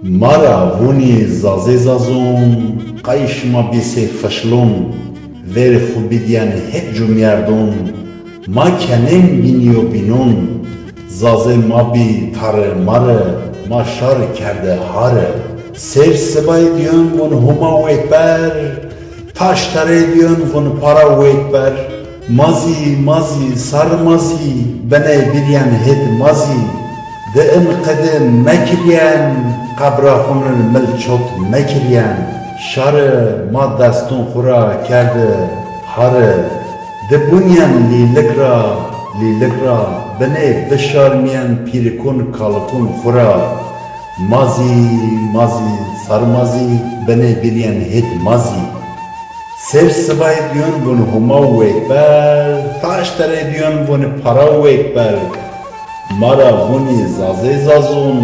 Mara vuni zazê zazon qayşma bîsê fişlon ver xubîdiyan hep cumyerdon ma kenên bîniyo bînon zazê ma bî tare mare ma şar kerde hare ser sibayê diyon vun huma wekber taş terê diyon vun para wekber mazî mazî sar mazî benê bîdiyan hêd mazî de inqede mekiriyan qabra xunun milçot mekiriyan şarı ma destun xura kerde hare de bunyan lilikra bene bişarmiyan pirikun kalkun xura mazi sarmazi bene biriyan hit mazi ser sibay diyon bunu huma wekber taş tere diyon bunu para wekber mara vuni zazê zazon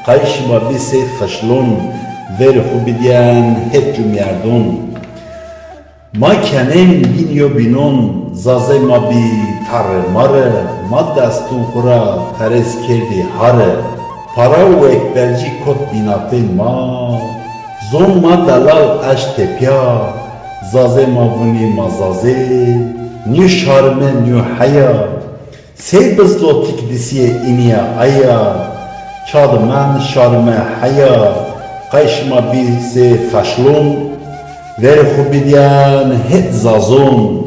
qayşma bîsê fişlon ver xubîdiyan hep cumyerdon ma kenên bîniyo bînon zazê ma bî tare mare ma destun xura perez kerdî hare para wekbercî kot bînatê ma zon ma delal eş tepya zazê ma vunî ma zazê nî şarme nî heya sê bizlotik disiye îniya aya çad men şarme heya qayşma bîsê fişlon ver xubîdiyan hêd zazon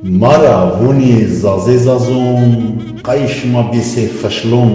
Mara vuni zazê zazon qayşma bîsê fişlon